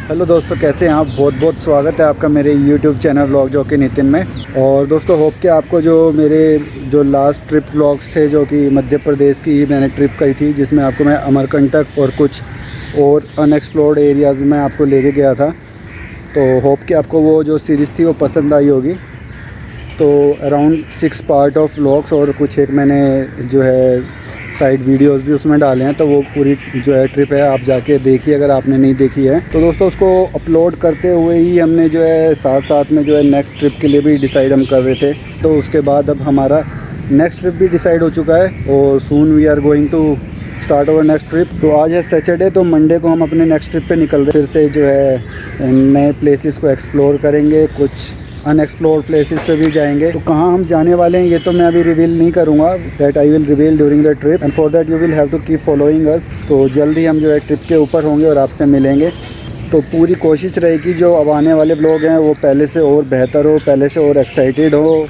Hello दोस्तों, कैसे हैं आप। बहुत बहुत स्वागत है आपका मेरे यूट्यूब चैनल व्लॉग जो कि नितिन में। और दोस्तों होप कि आपको जो लास्ट ट्रिप व्लॉग्स थे जो कि मध्य प्रदेश की मैंने ट्रिप करी थी, जिसमें आपको मैं अमरकंटक और कुछ और अनएक्सप्लोर्ड एरियाज़ में आपको लेके गया था। तो होप कि आपको वो जो सीरीज़ थी वो पसंद आई होगी। तो अराउंड 6 पार्ट ऑफ व्लॉग्स और कुछ एक मैंने जो है साइड वीडियोस भी उसमें डाले हैं। तो वो पूरी जो है ट्रिप है, आप जाके देखिए अगर आपने नहीं देखी है। तो दोस्तों उसको अपलोड करते हुए ही हमने जो है साथ साथ में जो है नेक्स्ट ट्रिप के लिए भी डिसाइड हम कर रहे थे। तो उसके बाद अब हमारा नेक्स्ट ट्रिप भी डिसाइड हो चुका है और soon we are going to start our next trip. तो आज है सैटरडे, तो मंडे को हम अपने नेक्स्ट ट्रिप पे निकल रहे हैं। फिर से जो है नए प्लेसेस को एक्सप्लोर करेंगे, कुछ अनएक्सप्लोर्ड प्लेसेस पे भी जाएंगे। तो कहाँ हम जाने वाले हैं ये तो मैं अभी रिवील नहीं करूँगा, that I will reveal during the trip and for that you will have to keep following us. तो जल्दी हम जो है ट्रिप के ऊपर होंगे और आपसे मिलेंगे। तो पूरी कोशिश रहेगी जो अब आने वाले ब्लॉग हैं वो पहले से और बेहतर हो, पहले से और एक्साइटेड हो।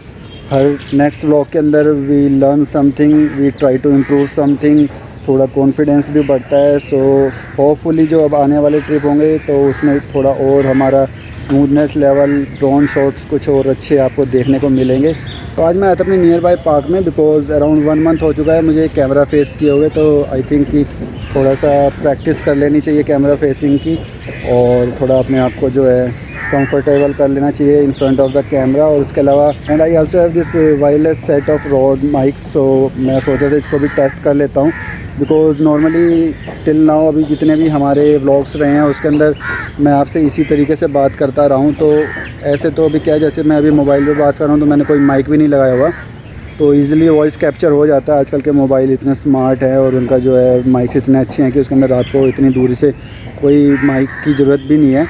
हर नेक्स्ट ब्लॉग के अंदर we learn something, we try to improve something, थोड़ा कॉन्फिडेंस भी बढ़ता है। सो होपफुली जो अब आने वाले ट्रिप होंगे तो उसमें थोड़ा और हमारा स्मूथनेस लेवल, ड्रोन शॉट्स कुछ और अच्छे आपको देखने को मिलेंगे। तो आज मैं आया था अपने नियर बाय पार्क में, बिकॉज़ अराउंड 1 मंथ हो चुका है मुझे कैमरा फेस किए हुए। तो आई थिंक कि थोड़ा सा प्रैक्टिस कर लेनी चाहिए कैमरा फेसिंग की, और थोड़ा अपने आप को जो है कंफर्टेबल कर लेना चाहिए in front of the camera. और उसके अलावा and I also have this wireless set of Rode mics. So मैं सोचा था इसको भी टेस्ट कर लेता हूँ, बिकॉज़ नॉर्मली टिल नाउ अभी जितने भी हमारे व्लॉग्स रहे हैं उसके अंदर मैं आपसे इसी तरीके से बात करता रहा हूँ। तो ऐसे तो अभी क्या है, जैसे मैं अभी मोबाइल पे बात कर रहा हूँ तो मैंने कोई माइक भी नहीं लगाया हुआ, तो ईज़िली वॉइस कैप्चर हो जाता है। आजकल के मोबाइल इतने स्मार्ट हैं और उनका जो है माइक्स इतने अच्छे हैं कि उसके अंदर आपको इतनी दूरी से कोई माइक की ज़रूरत भी नहीं है।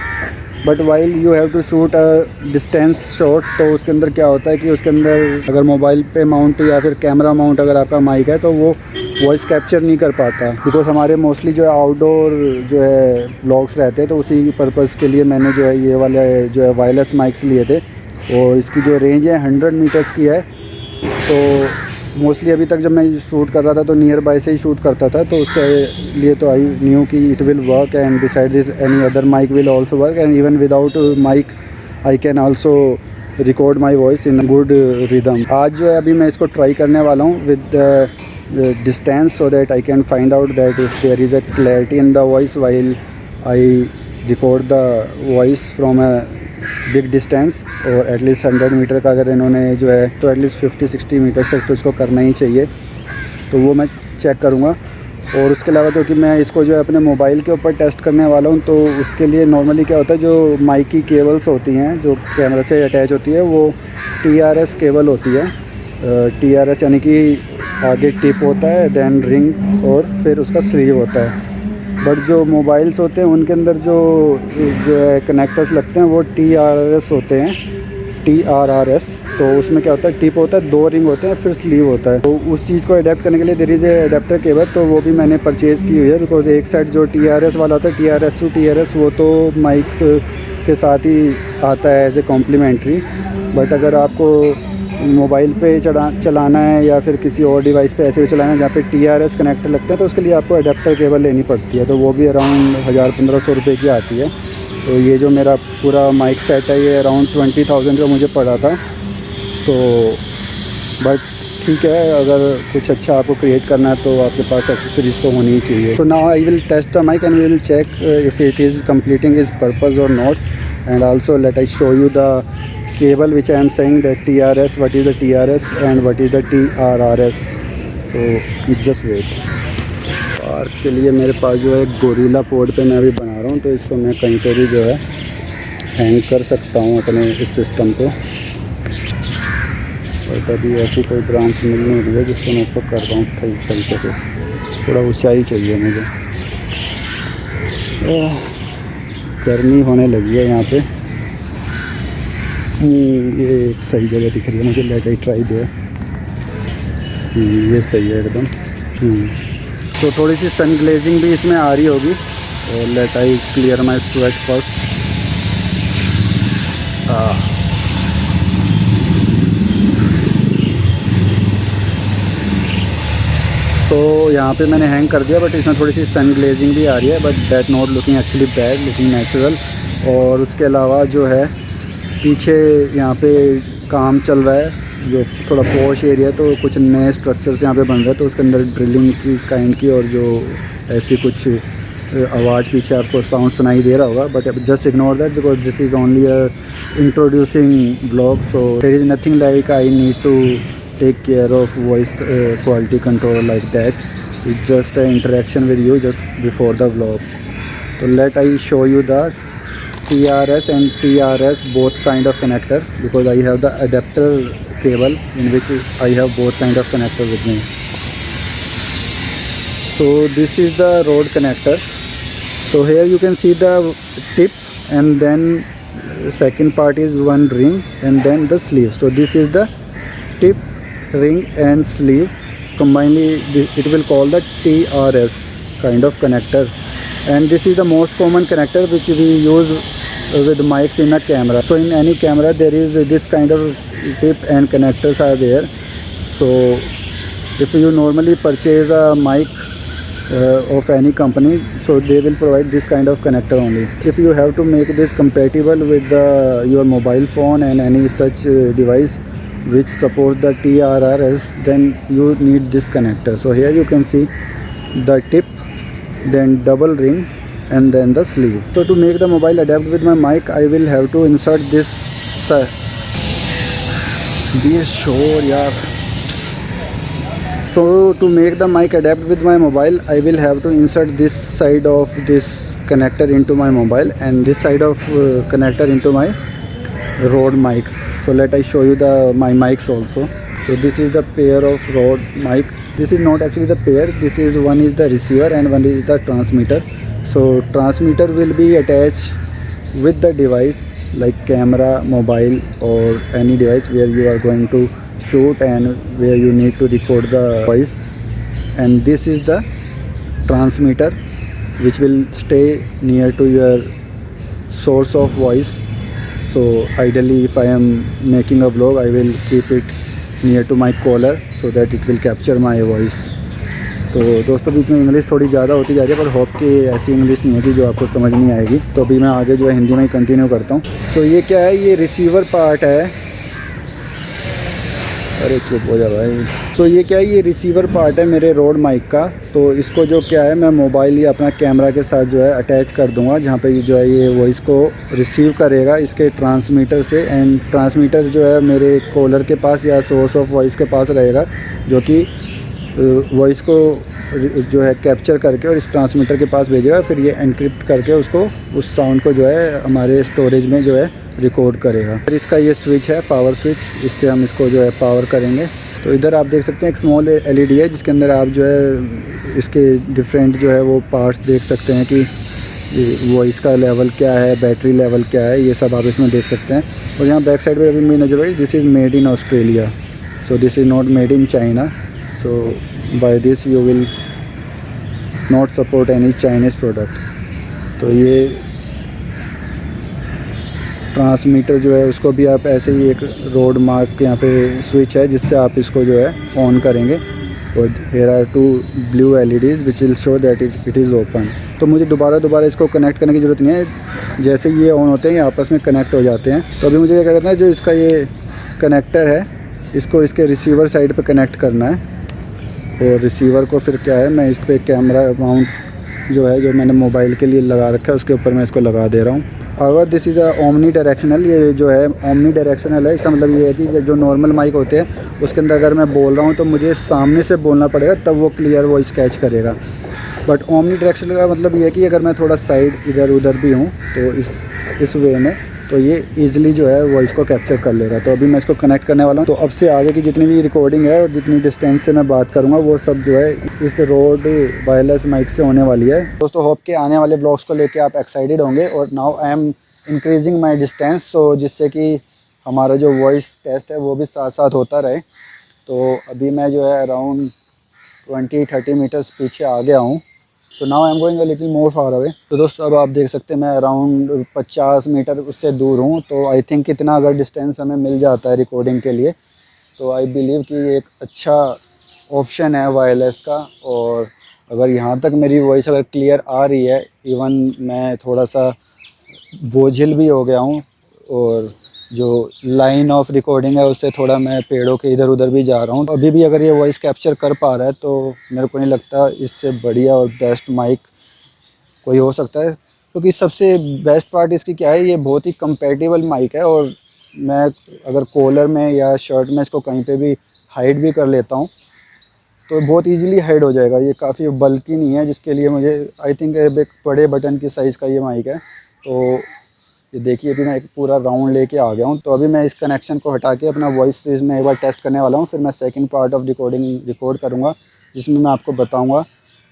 But while you have to shoot a distance shot, तो उसके अंदर क्या होता है कि उसके अंदर अगर मोबाइल पे माउंट या फिर कैमरा माउंट अगर आपका माइक है तो वो वॉइस कैप्चर नहीं कर पाता, बिकॉज हमारे मोस्टली जो है आउटडोर जो है व्लॉग्स रहते हैं। तो उसी पर्पज़ के लिए मैंने जो है ये वाले जो है वायरलेस माइक्स लिए थे, और इसकी जो रेंज है 100 मीटर्स की है। तो मोस्टली अभी तक जब मैं शूट कर रहा था तो नियर बाय से ही शूट करता था, तो उसके लिए तो आई न्यू कि it will work and beside this any other mic will also work, and even without mic I can also record my voice in good rhythm. आज जो है अभी मैं इसको ट्राई करने वाला हूँ with distance, so that I can find out that if there is a clarity in the voice while I record the voice from a big distance, और एटलीस्ट 100 मीटर का अगर इन्होंने जो है तो एटलीस्ट 50-60 मीटर तक तो इसको करना ही चाहिए। तो वो मैं चेक करूँगा। और उसके अलावा क्योंकि मैं इसको जो है अपने मोबाइल के ऊपर टेस्ट करने वाला हूँ, तो उसके लिए नॉर्मली क्या होता है, जो माइक की केबल्स होती हैं जो कैमरा से अटैच होती है वो TRS केबल होती है। TRS यानी कि आगे टिप होता है, देन रिंग, और फिर उसका स्लीव होता है। बट जो मोबाइल्स होते हैं उनके अंदर जो है कनेक्टर्स लगते हैं वो TRS होते हैं, TRRS। तो उसमें क्या होता है, टिप होता है, 2 रिंग होते हैं, फिर स्लीव होता है। तो उस चीज़ को अडेप्ट करने के लिए there is a adapter cable, तो वो भी मैंने परचेज़ की हुई है। बिकॉज एक साइड जो TRS वाला होता है, TRS टू TRS, वो तो माइक के साथ ही आता है एज ए कॉम्प्लीमेंट्री। बट अगर आपको मोबाइल पे चलाना है या फिर किसी और डिवाइस पे ऐसे भी चलाना है जहाँ पे TRS कनेक्टर लगते हैं, तो उसके लिए आपको अडेप्टर केबल लेनी पड़ती है। तो वो भी अराउंड 1000-1500 रुपये की आती है। तो ये जो मेरा पूरा माइक सेट है ये अराउंड 20,000 का मुझे पड़ा था। तो बट ठीक है, अगर कुछ अच्छा आपको क्रिएट करना है तो आपके पास एक्सेसरीज तो होनी ही चाहिए। तो now I will test the mic and we will check if it is completing is purpose और not, and also let I show you the cable which I am saying that TRS, what is the TRS and what is the TRRS. so just wait। Park के लिए मेरे पास जो है gorilla पोड पे मैं अभी बना रहा हूँ, तो इसको मैं कहीं पे भी जो है हैंग कर सकता हूँ अपने इस सिस्टम को। बट अभी ऐसी कोई ब्रांच मिल नहीं रही है जिसको मैं इसको कर रहा हूँ सही से। थोड़ा ऊंचाई चाहिए मुझे, गर्मी होने लगी है यहाँ पे। ये एक सही जगह दिख रही है मुझे, लेट आई ट्राई देयर। ये सही है एकदम। तो थोड़ी सी सन ग्लेजिंग भी इसमें आ रही होगी, और let I clear my sweat first. तो यहाँ पे मैंने हैंग कर दिया, बट इसमें थोड़ी सी सन ग्लेजिंग भी आ रही है, but that not looking actually bad, looking natural. और उसके अलावा जो है पीछे यहाँ पे काम चल रहा है, जो थोड़ा पॉश एरिया है, तो कुछ नए स्ट्रक्चर्स यहाँ पे बन रहे हैं, तो उसके अंदर ड्रिलिंग की काइंड की और जो ऐसी कुछ आवाज़ पीछे आपको साउंड सुनाई दे रहा होगा, but just ignore that because this is only a introducing blog, so there is nothing like I need to take care of voice quality control like that. It's just an interaction with you just before the vlog. So let I show you the TRS and TRS both kind of connector, because I have the adapter cable in which I have both kind of connector with me. So this is the Rode connector. So here you can see the tip, and then second part is one ring, and then the sleeve. So this is the tip, ring and sleeve combinedly. It will call the TRS kind of connector, and this is the most common connector which we use with mics in a camera. So in any camera there is this kind of tip and connectors are there. So if you normally purchase a mic of any company, so they will provide this kind of connector only. If you have to make this compatible with your mobile phone and any such device which supports the TRS, then you need this connector. So here you can see the tip, then double ring, and then the sleeve. So to make the mobile adapt with my mic, I will have to insert this be sure yaar. So to make the mic adapt with my mobile, I will have to insert this side of this connector into my mobile, and this side of connector into my Rode mics. So let I show you my mics also. So this is the pair of Rode mic. This is not actually the pair, this is one is the receiver and one is the transmitter. So transmitter will be attached with the device like camera, mobile, or any device where you are going to shoot and where you need to record the voice. And this is the transmitter which will stay near to your source of voice. So ideally if I am making a vlog, I will keep it near to my collar so that it will capture my voice. तो दोस्तों बीच में English थोड़ी ज़्यादा होती जा रही है, पर होप कि ऐसी इंग्लिश नहीं होगी जो आपको समझ नहीं आएगी। तो अभी मैं आगे जो है हिंदी में ही कंटिन्यू करता हूँ। तो ये क्या है, ये रिसीवर पार्ट है। अरे चुप हो जा भाई। तो ये क्या है, ये रिसीवर पार्ट है मेरे Rode माइक का। तो इसको जो क्या है, मैं मोबाइल या अपना कैमरा के साथ जो है अटैच कर दूंगा, जहाँ पे जो है ये वॉइस को रिसीव करेगा इसके ट्रांसमीटर से। एंड ट्रांसमीटर जो है मेरे कॉलर के पास या सोर्स ऑफ वॉइस के पास रहेगा, जो कि वॉइस को जो है कैप्चर करके और इस ट्रांसमीटर के पास भेजेगा। फिर ये एनक्रिप्ट करके उसको उस साउंड को जो है हमारे स्टोरेज में जो है रिकॉर्ड करेगा। फिर इसका ये स्विच है, पावर स्विच, इससे हम इसको जो है पावर करेंगे। तो इधर आप देख सकते हैं एक स्मॉल एलईडी है, जिसके अंदर आप जो है इसके डिफरेंट जो है वो पार्ट्स देख सकते हैं कि वॉइस का लेवल क्या है, बैटरी लेवल क्या है, ये सब आप इसमें देख सकते हैं। और यहाँ बैक साइड पर अभी मेरी नजर आई, this is made in Australia, so this is not made in China. So by this you will not support any Chinese product. तो ये ट्रांसमीटर जो है उसको भी आप ऐसे ही एक Rode मार्क यहाँ पे स्विच है जिससे आप इसको जो है ऑन करेंगे। और here are two blue LEDs which will show that it is open। तो मुझे दोबारा इसको कनेक्ट करने की ज़रूरत नहीं है, जैसे ये ऑन होते हैं ये आपस में कनेक्ट हो जाते हैं। तो अभी मुझे क्या करना है, जो इसका ये कनेक्टर है इसको इसके रिसीवर साइड पे कनेक्ट करना है। और रिसीवर को फिर क्या है, मैं इस पर कैमरा माउंट जो है जो मैंने मोबाइल के लिए लगा रखा है उसके ऊपर मैं इसको लगा दे रहा हूँ। अगर दिस इज़ ओमनी डायरेक्शनल, ये जो है ओमनी डायरेक्शनल है, इसका मतलब ये है कि जो नॉर्मल माइक होते हैं उसके अंदर अगर मैं बोल रहा हूँ तो मुझे सामने से बोलना पड़ेगा तब वो क्लियर वॉइस कैच करेगा। बट ओमनी डायरेक्शनल का मतलब ये है कि अगर मैं थोड़ा साइड इधर उधर भी हूँ तो इस वे में तो ये ईज़िली जो है वॉइस को कैप्चर कर लेगा। तो अभी मैं इसको कनेक्ट करने वाला हूँ। तो अब से आगे की जितनी भी रिकॉर्डिंग है और जितनी डिस्टेंस से मैं बात करूँगा वो सब जो है इस Rode वायरलेस माइक से होने वाली है। दोस्तों होप के आने वाले ब्लॉग्स को लेके आप एक्साइटेड होंगे। और now I am increasing my distance, so जिससे कि हमारा जो वॉइस टेस्ट है वो भी साथ साथ होता रहे। तो अभी मैं जो है अराउंड 20-30 मीटर्स पीछे आ गया हूँ। So now I am going a little more far away. तो दोस्तों अब आप देख सकते हैं मैं अराउंड 50 मीटर उससे दूर हूँ। तो आई थिंक इतना अगर डिस्टेंस हमें मिल जाता है रिकॉर्डिंग के लिए तो आई बिलीव कि एक अच्छा ऑप्शन है वायरलेस का। और अगर यहाँ तक मेरी वॉइस अगर क्लियर आ रही है, इवन मैं थोड़ा सा बोझिल भी हो गया हूँ, और जो लाइन ऑफ रिकॉर्डिंग है उससे थोड़ा मैं पेड़ों के इधर उधर भी जा रहा हूँ, अभी भी अगर ये वॉइस कैप्चर कर पा रहा है तो मेरे को नहीं लगता इससे बढ़िया और बेस्ट माइक कोई हो सकता है। क्योंकि सबसे बेस्ट पार्ट इसकी क्या है, ये बहुत ही कंपैटिबल माइक है, और मैं अगर कॉलर में या शर्ट में इसको कहीं पे भी हाइड भी कर लेता हूँ तो बहुत इजीली हाइड हो जाएगा। ये काफ़ी बल्कि नहीं है, जिसके लिए मुझे आई थिंक एक बड़े बटन की साइज़ का ये माइक है। तो ये देखिए अभी मैं एक पूरा राउंड लेके आ गया हूँ। तो अभी मैं इस कनेक्शन को हटा के अपना वॉइस में एक बार टेस्ट करने वाला हूँ, फिर मैं second part of recording record करूँगा, जिसमें मैं आपको बताऊँगा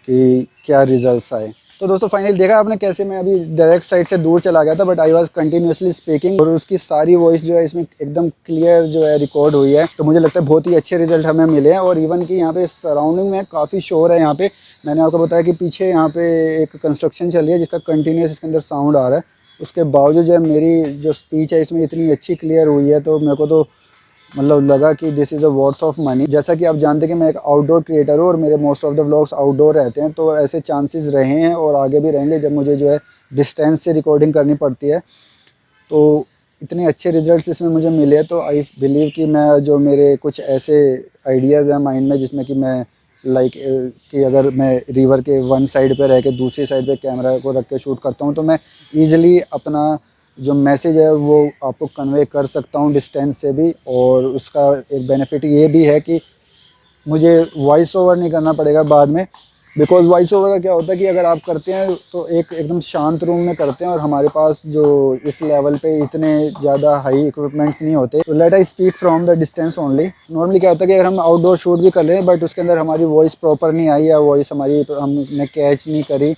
कि क्या रिजल्ट्स आए। तो दोस्तों फाइनली देखा आपने कैसे मैं अभी डायरेक्ट साइड से दूर चला गया था, but I was continuously speaking, और उसकी सारी वॉइस जो है इसमें एकदम क्लियर जो है रिकॉर्ड हुई है। तो मुझे लगता है बहुत ही अच्छे रिजल्ट हमें मिले हैं। और इवन कि यहाँ पे सराउंडिंग में काफ़ी शोर है। यहाँ पे मैंने आपको बताया कि पीछे यहाँ पे एक कंस्ट्रक्शन चल रही है जिसका कंटिन्यूस इसके अंदर साउंड आ रहा है। उसके बावजूद जो है मेरी जो स्पीच है इसमें इतनी अच्छी क्लियर हुई है, तो मेरे को तो मतलब लगा कि this is a worth of money. जैसा कि आप जानते हैं कि मैं एक आउटडोर क्रिएटर हूँ और मेरे most of the vlogs outdoor रहते हैं, तो ऐसे चांसेस रहे हैं और आगे भी रहेंगे जब मुझे जो है डिस्टेंस से रिकॉर्डिंग करनी पड़ती है। तो इतने अच्छे रिजल्ट्स इसमें मुझे मिले, तो आई बिलीव कि मैं जो मेरे कुछ ऐसे आइडियाज़ हैं माइंड में, जिसमें कि मैं लाइक कि अगर मैं रिवर के वन साइड पे रह के दूसरी साइड पे कैमरा को रख के शूट करता हूँ तो मैं ईज़िली अपना जो मैसेज है वो आपको कन्वे कर सकता हूँ डिस्टेंस से भी। और उसका एक बेनिफिट ये भी है कि मुझे वॉइस ओवर नहीं करना पड़ेगा बाद में। बिकॉज वॉइस ओवर का क्या होता है कि अगर आप करते हैं तो एक एकदम शांत रूम में करते हैं, और हमारे पास जो इस लेवल पे इतने ज़्यादा हाई इक्विपमेंट्स नहीं होते। तो let I speak from the distance only. Normally क्या होता है कि अगर हम आउटडोर शूट भी कर रहे हैं बट उसके अंदर हमारी वॉइस प्रॉपर नहीं आई या वॉइस हमारी हमने कैच नहीं करी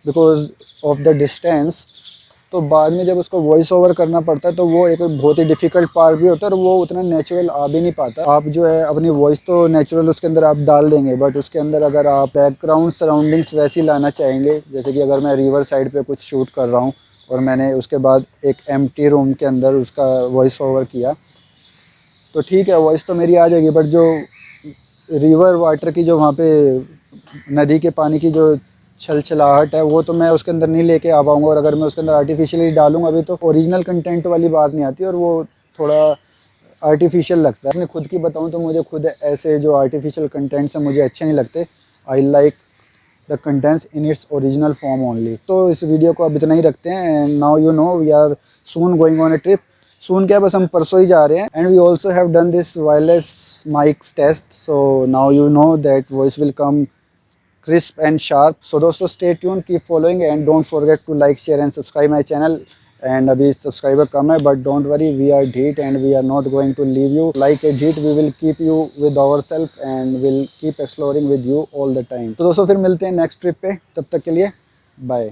बिकॉज ऑफ द डिस्टेंस, तो बाद में जब उसको वॉइस ओवर करना पड़ता है तो वो एक बहुत ही डिफ़िकल्ट पार्ट भी होता है, और वो उतना नेचुरल आ भी नहीं पाता। आप जो है अपनी वॉइस तो नेचुरल उसके अंदर आप डाल देंगे, बट उसके अंदर अगर आप बैकग्राउंड सराउंडिंग्स वैसी लाना चाहेंगे, जैसे कि अगर मैं रिवर साइड पे कुछ शूट कर रहा हूँ और मैंने उसके बाद एक एम्प्टी रूम के अंदर उसका वॉइस ओवर किया, तो ठीक है वॉइस तो मेरी आ जाएगी, बट जो रिवर वाटर की जो वहाँ पे नदी के पानी की जो छलछलाहट है वो तो मैं उसके अंदर नहीं लेके आ पाऊँगा। और अगर मैं उसके अंदर आर्टिफिशियली डालूंगा अभी तो ओरिजिनल कंटेंट वाली बात नहीं आती, और वो थोड़ा आर्टिफिशियल लगता है। अपने खुद की बताऊँ तो मुझे खुद ऐसे जो आर्टिफिशियल कंटेंट्स हैं मुझे अच्छे नहीं लगते। I like the contents in its original form only. तो इस वीडियो को अब इतना ही रखते हैं। And now you know we are soon going on a trip. Soon क्या, बस हम परसों ही जा रहे हैं। And we also have done this wireless mics test, so now you know that voice will come crisp and sharp. So दोस्तों stay tuned, keep following and don't forget to like, share and subscribe my channel. And अभी subscriber कम है, but don't worry, we are Dheet and we are not going to leave you like a Dheet. We will keep you with ourselves and will keep exploring with you all the time. तो दोस्तों फिर मिलते हैं next trip पे, तब तक के लिए बाय।